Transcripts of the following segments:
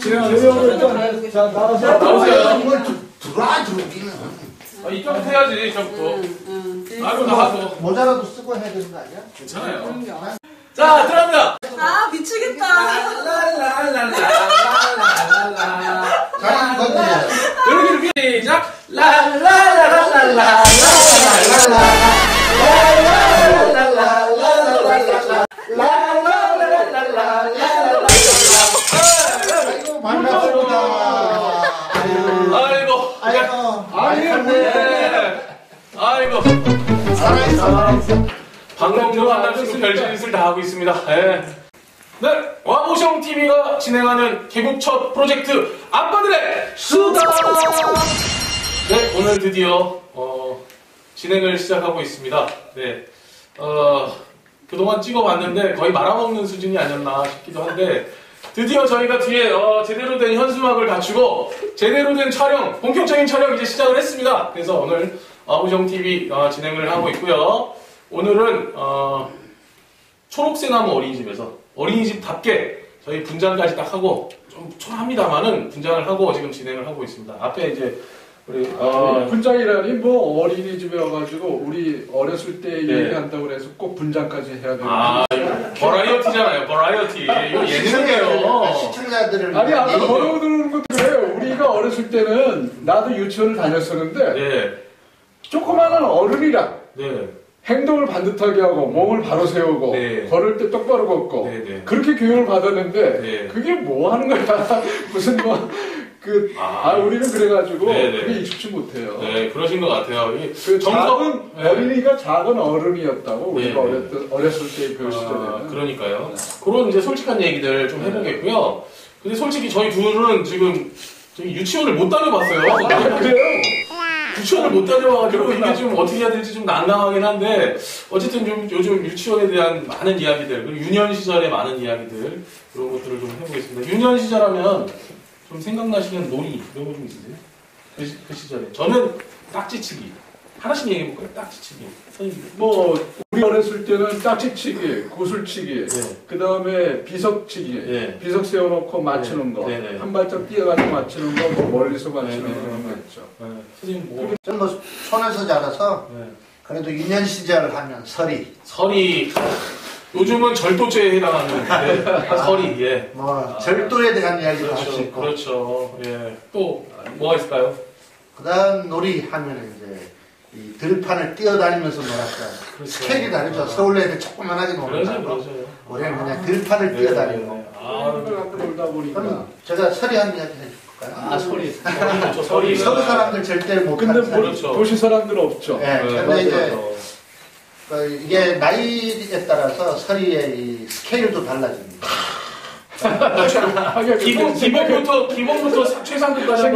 진행하겠습니다. 자, 나오세요. 이걸 들어와 들어오기는. 이쪽부터 해야지, 이쪽부터. 아이고, 나가서. 모자라도 쓰고 해야 되는 거 아니야? 괜찮아요. 자, 들어갑니다. 아, 미치겠다. 자, 이렇게 시작. 아이고. 방금 들어간다고 별짓을 다 하고 있습니다. 네. 네, 와보숑TV가 진행하는 개국 첫 프로젝트 아빠들의 수다! 네, 오늘 드디어 진행을 시작하고 있습니다. 네, 그동안 찍어봤는데 거의 말아먹는 수준이 아니었나 싶기도 한데 드디어 저희가 뒤에 제대로 된 현수막을 갖추고 제대로 된 촬영, 본격적인 촬영 이제 시작을 했습니다. 그래서 오늘 와보숑TV 진행을 하고 있고요. 오늘은 초록새나무 어린이집에서 어린이집답게 저희 분장까지 딱 하고 좀 초라합니다만은 분장을 하고 지금 진행을 하고 있습니다. 앞에 이제 우리 분장이라니 뭐 어린이집에 와가지고 우리 어렸을 때 얘기한다고 그래서 꼭 분장까지 해야 되는 버라이어티잖아요. 버라이어티. 이거 예능이에요. 시청자들을 아니 아까 걸어오는 것도 그래요. 우리가 어렸을 때는 나도 유치원을 다녔었는데 네. 조그마한 어른이랑 네. 행동을 반듯하게 하고 몸을 바로 세우고 네. 걸을 때 똑바로 걷고 네. 그렇게 교육을 받았는데 네. 그게 뭐 하는 거야. 무슨 우리는 그래가지고 그게 익숙치 못해요. 네, 그러신 것 같아요. 작은 어린이가 작은 어른이었다고 우리가 어렸을 때 그 시절에는. 그러니까요. 그런 이제 솔직한 얘기들 좀 해보겠고요. 근데 솔직히 저희 둘은 지금 유치원을 못 다녀봤어요. 그래요? 유치원을 못 다녀와가지고 이게 좀 어떻게 해야 될지 좀 난감하긴 한데 어쨌든 좀 요즘 유치원에 대한 많은 이야기들 그리고 유년 시절의 많은 이야기들 그런 것들을 좀 해보겠습니다. 유년 시절하면 좀 생각나시는 놀이 이런 거 좀 있으세요? 그 시절에 저는 딱지치기 하나씩 얘기해볼까요? 딱지치기 뭐 우리 어렸을 때는 딱지치기, 구슬치기, 네. 그 다음에 비석치기, 네. 비석 세워놓고 맞추는 거, 네. 한 발짝 뛰어가지고 맞추는 거, 뭐 멀리서 맞추는 거 그런 거 있죠. 선생님 뭐 저는 뭐 촌에서 자라서 그래도 유년 시절을 하면 설이 요즘은 절도죄에 해당하는 설이 뭐 절도에 대한 이야기도 할 수 있고 그렇죠. 또 뭐가 있을까요? 그다음 놀이 하면 이제 이 들판을 뛰어다니면서 놀았어요. 그렇죠. 스케일이 다르죠. 서울 애들 조그만하게 노는 거. 우리는 그냥 들판을 뛰어다니고. 한번 놀다 보니까. 그럼 제가 설이 한 이야기 해줄까요? 설이. 서울 사람들 절대 못 근데 하는 그렇죠. 도시 사람들 없죠. 네, 근데 이제 이게 나이에 따라서 설이의 이 스케일도 달라집니다. 기본부터 최상급까지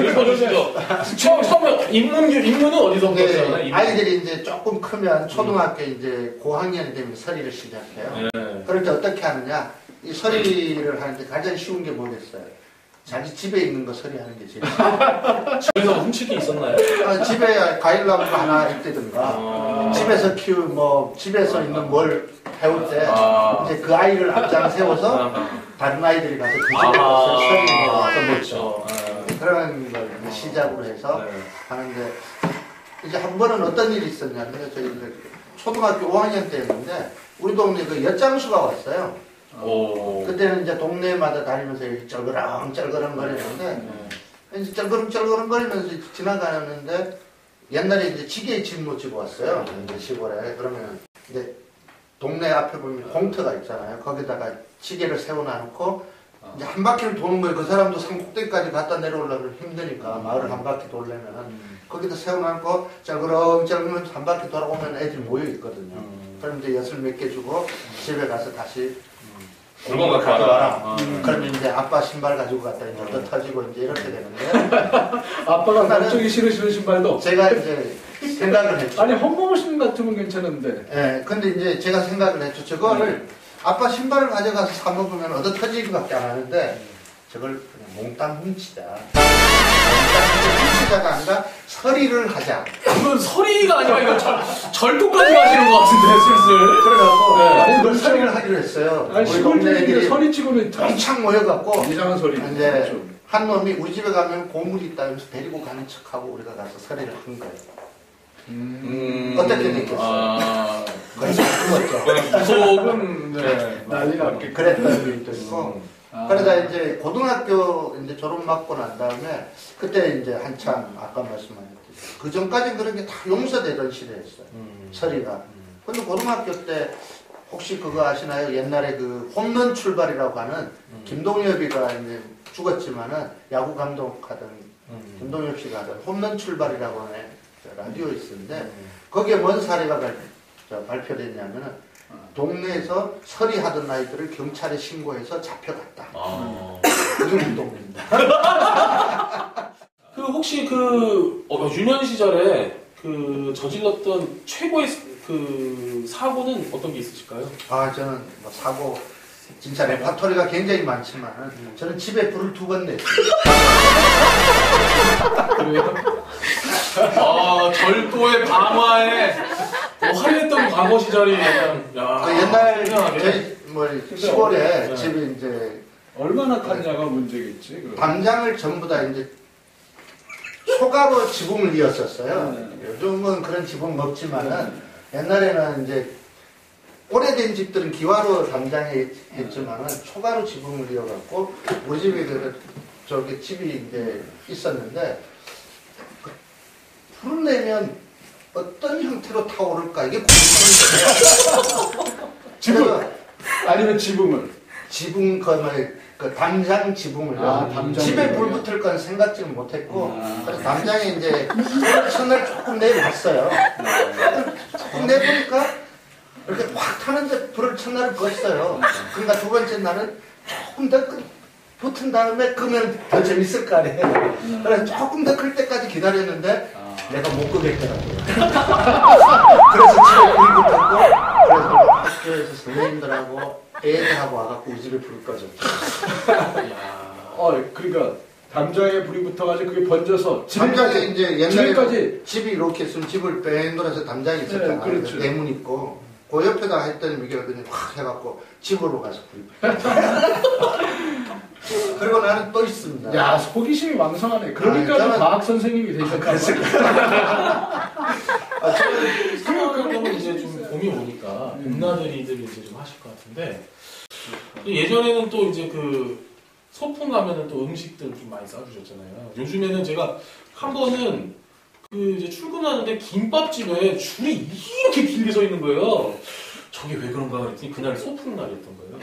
읽어주시죠. 처음에 입문은 어디서 보셨나요? 아이들이 이제 조금 크면 초등학교 이제 고학년이 되면 설이를 시작해요. 그럴 때 어떻게 하느냐? 이 설이를 하는데 가장 쉬운 게 뭐겠어요? 자기 집에 있는 거 서리하는 게 제일 집에서 훔칠 게 있었나요? 집에 과일나무 하나 있다든가 집에서 집에서 있는 뭘 배울 때 이제 그 아이를 앞장 세워서 다른 아이들이 가서 그 집에 가서 서리를 와서 먹죠. 그런 걸 시작으로 해서 하는데 이제 한 번은 어떤 일이 있었냐면 저희 초등학교 5학년 때였는데 우리 동네 그 엿장수가 왔어요. 그때는 이제 동네마다 다니면서 이렇게 쩔그렁 거리는데 이제 쩔그렁 거리면서 지나가는데 옛날에 이제 지게에 짐 놓치고 왔어요. 이제 시골에. 그러면 이제 동네 앞에 보면 공터가 있잖아요. 거기다가 지게를 세워놔놓고 이제 한 바퀴를 도는 거예요. 그 사람도 산 꼭대기까지 갔다 내려오려면 힘드니까 마을을 한 바퀴 돌려면 거기다 세워놓고 쩔그렁 한 바퀴 돌아오면 애들이 모여 있거든요. 그럼 이제 엿을 몇 개 주고 집에 가서 다시 물건 갖고 와라. 그러면 이제 아빠 신발 가지고 갔다 이제 터지고 이제 이렇게 되는데 아빠가 갑자기 신으시는 신발도 제가 이제 생각을 했죠. 아니 헛몸을 신는 것 같으면 괜찮은데. 예, 근데 이제 제가 생각을 했죠. 저거를 아빠 신발을 가져가서 사 먹으면 얻어 터지기밖에 안 하는데 저걸 그냥 몽땅 훔치자. 몽땅 훔치자가 아니라 서리를 하자. 이건 서리가 아니라 이거 절도까지 가시는 것 같은데 슬슬. 그래갖고 아니, 이걸 서리를 하기로 했어요. 아니, 우리 동네 시골집인데 애들이 서리치고는 쫙 모여갖고 이상한 소리. 이제 한 놈이 우리 집에 가면 보물이 있다 하면서 데리고 가는 척하고 우리가 가서 서리를 한 거예요. 어떻게 느꼈어요? 거의 죽었죠. 무속은 네. 난리 났겠. 그랬던 일도 있고. 그러다 이제 고등학교 이제 졸업 맞고 난 다음에 그때 이제 한참 아까 말씀하셨듯이 그 전까지는 그런 게 다 용서되던 시대였어요. 서리가. 근데 고등학교 때 혹시 그거 아시나요? 옛날에 그 홈런 출발이라고 하는 김동엽이가 이제 죽었지만은 야구 감독하던 김동엽 씨가 하던 홈런 출발이라고 하는 라디오 있었는데 거기에 뭔 사례가 발표됐냐면은 동네에서 서리하던 아이들을 경찰에 신고해서 잡혀갔다. 그 정도입니다. 그 혹시 그 유년 시절에 그 저질렀던 최고의 그 사고는 어떤 게 있으실까요? 저는 뭐 사고 진짜 레파토리가 굉장히 많지만 저는 집에 불을 2번 냈어요. 절도의 방화에 화려했던 과거 시절이 약간 옛날 저희 뭐 시골에 네. 집에 이제 얼마나 탔냐가 문제겠지. 그럼. 담장을 전부 다 이제 소가로 지붕을 이었었어요. 요즘은 그런 지붕 없지만은 옛날에는 이제 오래된 집들은 기와로 담장에 했지만은 초가로 지붕을 이어갖고 우리 집에 저기 집이 이제 있었는데 불을 내면 어떤 형태로 타오를까 이게 궁금한데요. 지붕 아니면 지붕을 지붕 그 담장 지붕을요. 담장 집에 지붕이요? 불 붙을 건 생각지는 못했고 그래서 담장에 이제 천을 조금 내놨어요. 조금 내보니까 이렇게 확 타는데 불을 첫날을 껐어요. 그러니까 두 번째 날은 조금 더 붙은 다음에 끄면 더 재밌을 거 아니에요. 그래서 조금 더 클 때까지 기다렸는데 내가 못 끄겠더라고요. 그래서 집에 불이 붙었고 그래서 학교에서 선생님들하고 애들하고 와갖고 우리 집에 불을 꺼줬죠. 그러니까 담장에 불이 붙어가지고 그게 번져서 담장에 이제 옛날에 집에까지 집이 이렇게 있으면 집을 뺑 돌아서 담장이 있었잖아요. 네, 그렇죠. 대문 있고 그 옆에다 했더니 이게 그냥 확 해갖고 집으로 가서 불이 그리고 나는 또 있습니다. 야, 호기심이 왕성하네. 그러니까 저는 과학 선생님이 되셨다고. 생각해보면 이제 좀 봄이 오니까 봄나들이들 이제 좀 하실 것 같은데 예전에는 또 이제 그 소풍 가면은 또 음식들 좀 많이 싸주셨잖아요. 요즘에는 제가 한 번은 그 이제 출근하는데 김밥집에 줄이 이렇게 길게 서 있는 거예요. 저게 왜 그런가 그랬더니 그날 소풍 날이었던 거예요.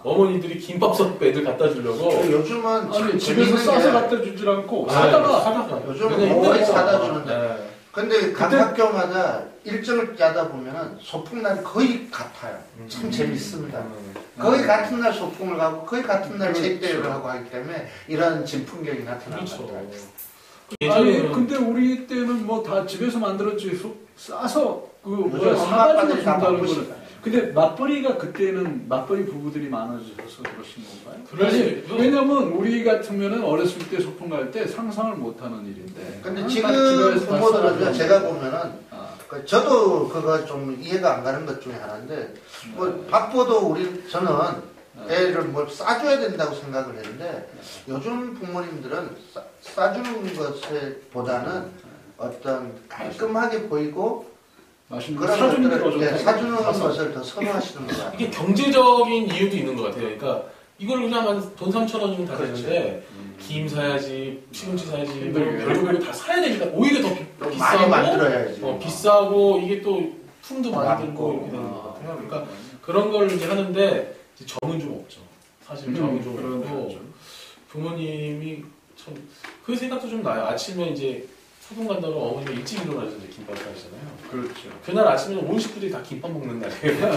어머니들이 김밥 싸고 애들 갖다 주려고. 요즘은 아니 집에서 싸서 갖다 주질 않고 사다가 요즘은 거의 사다 주는데. 네. 근데 각 학교마다 일정을 짜다 보면은 소풍날이 거의 같아요. 참 재밌습니다. 거의 같은 날 소풍을 가고 거의 같은 날 체육대회를 하고 하기 때문에 이런 진풍경이 나타나는 그렇죠. 거죠. 아니 근데 우리 때는 뭐 다 집에서 만들었지 싸서 그 뭐야 요즘 사가지고 엄마들이 다 준다는 바쁘시다. 거는. 근데 맞벌이가 그때는 맞벌이 부부들이 많아져서 그러신 건가요? 그러지. 왜냐면 우리 같으면은 어렸을 때 소풍 갈 때 상상을 못하는 일인데. 근데 다 지금 집에서 다 부모들은 싸가지고. 제가 보면은 저도 그거 좀 이해가 안 가는 것 중에 하나인데 뭐 바빠도 저는 애를 뭘 싸줘야 된다고 생각을 했는데 요즘 부모님들은 싸주는 것보다는 어떤 깔끔하게 보이고 맛있는 그런 사주는 게 것들을 더 좋다. 사주는 것을 더 선호하시는 것 같아요. 이게 경제적인 이유도 있는 것 같아요. 그러니까 이걸 그냥 한 돈 3,000원이면 다 되는데 김 사야지, 시금치 사야지, 뭐 별거 다 사야 되니까 오히려 더 또 비싸고 많이 만들어야지. 비싸고 이게 또 품도 많이 많고. 들고 이렇게 되는 것 같아요. 그러니까 그런 걸 이제 하는데 이제 정은 좀 없죠. 사실 정은 좀 없고 부모님이 참 그 생각도 좀 나요. 아침에 이제 소풍 간다고 어머니가 일찍 일어나서 이제 김밥 사시잖아요. 그렇죠. 그날 아침에는 온 식구들이 다 김밥 먹는 날이에요.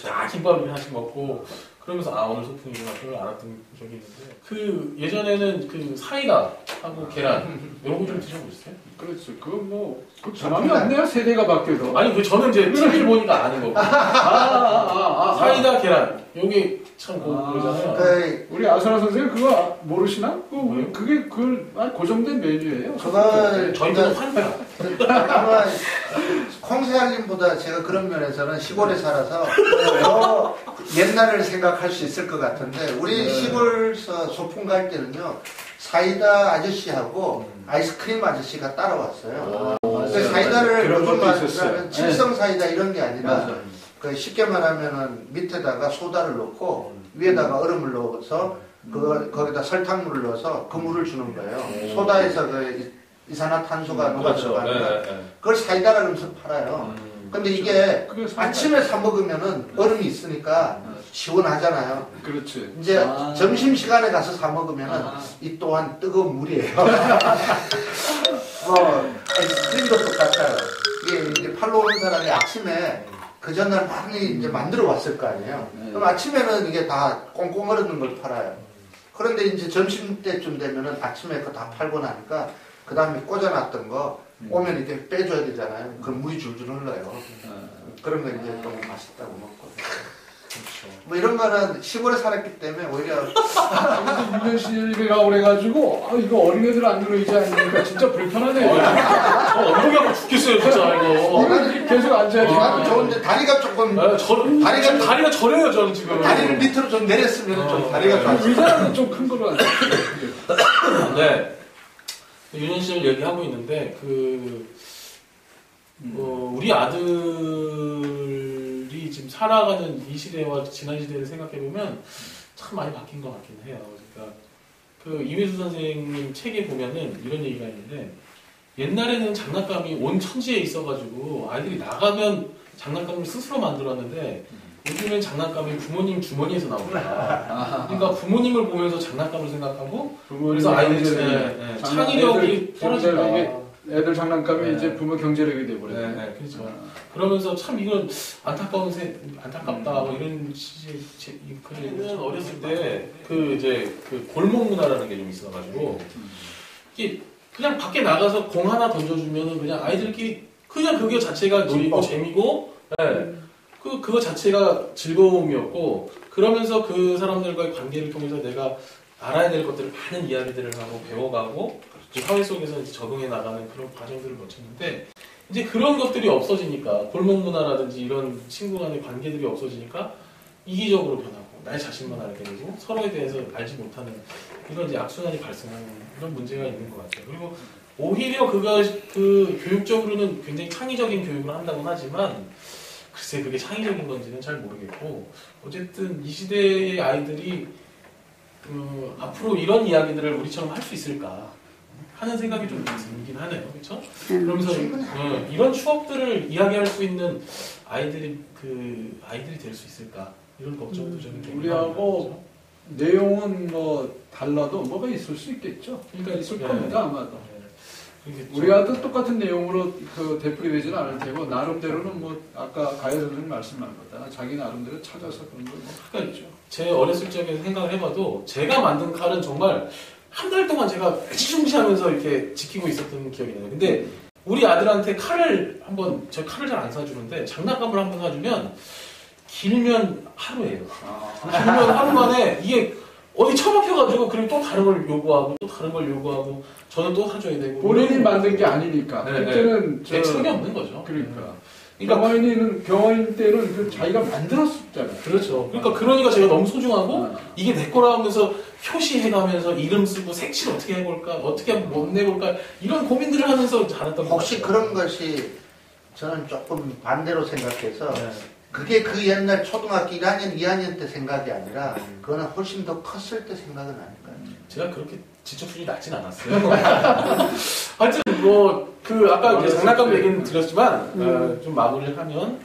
다 김밥을 하나씩 먹고 그러면서 오늘 소풍이구나 그걸 알았던 적이 있는데 그 예전에는 그 사이다 하고 계란 이런 거 좀 드셔보셨어요? 그렇죠. 그거 뭐 변함이 없네요. 세대가 바뀌어도. 아니 저는 이제 TV를 보니까 아는 거고. 사이다 계란 여기 참 그러잖아요. 우리 아선아 선생님 그거 모르시나? 그게 고정된 메뉴예요. 그건 저희도 환자. 아마 콩새알림보다 제가 그런 면에서는 시골에 살아서 더 옛날을 생각할 수 있을 것 같은데 우리 시골서 소풍 갈 때는요 사이다 아저씨하고 아이스크림 아저씨가 따라왔어요. 사이다를 요즘 말하면 칠성 사이다 이런 게 아니라 그 쉽게 말하면은 밑에다가 소다를 넣고 위에다가 얼음을 넣어서 거기다 설탕물을 넣어서 그 물을 주는 거예요. 소다에서 그 이산화탄소가 녹아 들어가니까 그걸 사이다라 그러면서 팔아요. 근데 이게 아침에 사 먹으면은 얼음이 있으니까 시원하잖아요. 그렇지. 이제 점심 시간에 가서 사 먹으면은 이 또한 뜨거운 물이에요. 아이스크림도 똑같아요. 이게 팔로 오는 사람이 아침에 그 전날 많이 이제 만들어 왔을 거 아니에요. 그럼 아침에는 이게 다 꽁꽁 얼었는 걸 팔아요. 그런데 이제 점심 때쯤 되면은 아침에 그거 다 팔고 나니까 그 다음에 꽂아놨던 거 오면 이렇게 빼줘야 되잖아요. 그럼 물이 줄줄 흘러요. 그런 거 이제 너무 맛있다고 먹고. 그렇죠. 뭐 이런 거는 시골에 살았기 때문에 오히려 유년실이라고 그래가지고 이거 어린애들 안 들어있지 않으니까 진짜 불편하네요. 엉덩이가 죽겠어요 진짜 이거. 계속 앉아야 돼. 나도 좋은데 다리가 조금 다리가 저려요 저는 지금. 다리를 밑으로 좀 내렸으면 좀 다리가 좋았어요. 의자는 좀 큰 거로 앉아. 네. 유년 시절 얘기하고 있는데 우리 아들이 지금 살아가는 이 시대와 지난 시대를 생각해 보면 참 많이 바뀐 것 같긴 해요. 그러니까 그 이회수 선생님 책에 보면은 이런 얘기가 있는데 옛날에는 장난감이 온 천지에 있어가지고 아이들이 나가면 장난감을 스스로 만들었는데 요즘엔 장난감이 부모님 주머니에서 나옵니다. 그러니까 부모님을 보면서 장난감을 생각하고 그래서 아이들이 창의력이 떨어진다. 애들 장난감이 이제 부모 경제력이 돼버려요. 그렇죠. 그러면서 참 이건 안타깝다 뭐 이런 그는 어렸을 때 그 골목 문화라는 게 좀 있어가지고 이게 그냥 밖에 나가서 공 하나 던져주면은 그냥 아이들끼리 그냥 그게 자체가 놀이고 재미고 그거 자체가 즐거움이었고 그러면서 그 사람들과의 관계를 통해서 내가 알아야 될 것들을 많은 이야기들을 하고 배워가고 사회 속에서 이제 적응해 나가는 그런 과정들을 거쳤는데 이제 그런 것들이 없어지니까 골목 문화라든지 이런 친구 간의 관계들이 없어지니까 이기적으로 변하고 나의 자신만 알게 되고 서로에 대해서 알지 못하는 이런 이제 악순환이 발생하는 이런 문제가 있는 것 같아요. 그리고 오히려 그 교육적으로는 굉장히 창의적인 교육을 한다고는 하지만 글쎄 그게 창의적인 건지는 잘 모르겠고 어쨌든 이 시대의 아이들이 앞으로 이런 이야기들을 우리처럼 할 수 있을까 하는 생각이 좀 들긴 하네요. 그렇죠? 그러면서 이런 추억들을 이야기할 수 있는 아이들이 될 수 있을까 이런 걱정도 좀 우리하고 내용은 뭐 달라도 뭐가 있을 수 있겠죠. 그러니까 있을 겁니다 아마도. 우리와도 똑같은 내용으로 되풀이 되지는 않을 테고 나름대로는 뭐 아까 가야 선생님 말씀한 거다. 자기 나름대로 찾아서 그런 걸 뭐 있죠. 제 어렸을 적에 생각을 해봐도 제가 만든 칼은 정말 한 달 동안 제가 애지중지하면서 이렇게 지키고 있었던 기억이 나요. 근데 우리 아들한테 칼을 저 칼을 잘 안 사주는데 장난감을 한번 사주면 길면 하루예요. 길면 하루 만에 이게 어디 처박혀가지고 그리고 또 다른 걸 요구하고 또 다른 걸 요구하고 저는 또 사줘야 되고 본인이 만든 게 아니니까 그때는 애착이 없는 거죠. 그러니까 병원인 때는 자기가 만들었었잖아요. 그렇죠. 그러니까 제가 너무 소중하고 이게 내 거라 하면서 표시해가면서 이름 쓰고 색칠 어떻게 해볼까 어떻게 못 내볼까 이런 고민들을 하면서 자랐던 혹시 그런 것이 저는 조금 반대로 생각해서 그게 그 옛날 초등학교 1학년, 2학년 때 생각이 아니라 그거는 훨씬 더 컸을 때 생각은 아닐까요? 제가 그렇게 지적 수준이 낮진 않았어요. 하여튼 아까 이제 장난감 얘기는 드렸지만 좀 마무리를 하면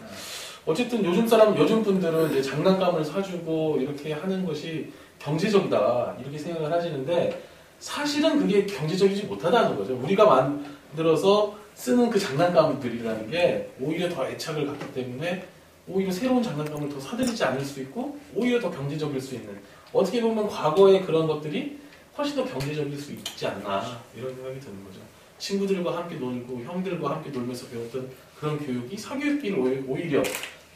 어쨌든 요즘 분들은 이제 장난감을 사주고 이렇게 하는 것이 경제적이다 이렇게 생각을 하시는데 사실은 그게 경제적이지 못하다는 거죠. 우리가 만들어서 쓰는 그 장난감들이라는 게 오히려 더 애착을 갖기 때문에 오히려 새로운 장난감을 더 사들이지 않을 수 있고 오히려 더 경제적일 수 있는 어떻게 보면 과거의 그런 것들이 훨씬 더 경제적일 수 있지 않나 이런 생각이 드는 거죠. 친구들과 함께 놀고 형들과 함께 놀면서 배웠던 그런 교육이 사교육비를 오히려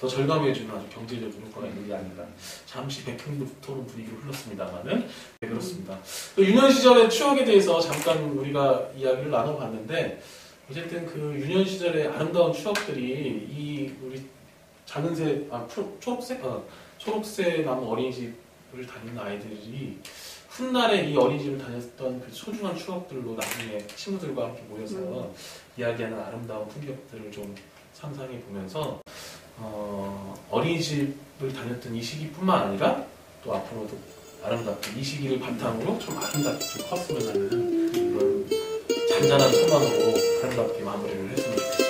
더 절감해주는 아주 경제적 효과가 있는 게 아닌가. 잠시 백흥부터는 분위기로 흘렀습니다만은 네, 그렇습니다. 또 유년 시절의 추억에 대해서 잠깐 우리가 이야기를 나눠봤는데 어쨌든 그 유년 시절의 아름다운 추억들이 이 우리 초록새 나무 어린이집을 다니는 아이들이 훗날에 이 어린이집을 다녔던 그 소중한 추억들로 나중에 친구들과 함께 모여서 이야기하는 아름다운 풍경들을 좀 상상해 보면서 어린이집을 다녔던 이 시기뿐만 아니라 또 앞으로도 아름답게 이 시기를 바탕으로 좀 아름답게 좀 컸으면 하는 그런 잔잔한 소망으로 아름답게 마무리를 했으면 좋겠습니다.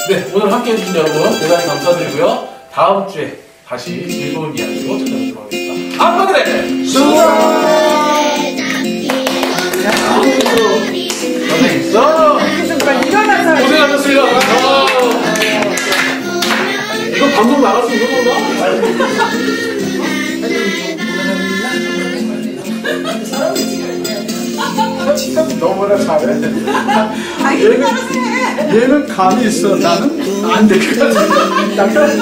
네, 오늘 함께 해주신 여러분 대단히 감사드리고요. 다음 주에 다시 즐거운 이야기로 찾아뵙도록 하겠습니다. 아빠들의 수다! 고생하셨습니다. 이거 방송 나갈 수 있는 건가? 너무나 잘해. 얘는 감이 있어. 나는 안 될 것 같아. 약간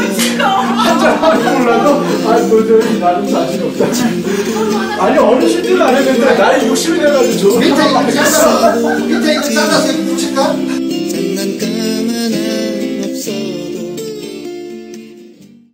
한잔 하고 몰라도 도저히 나는 자신 없다. 아니 어르신들은 안 했는데 나이 60이 돼가지고 밑에 이거 잘라서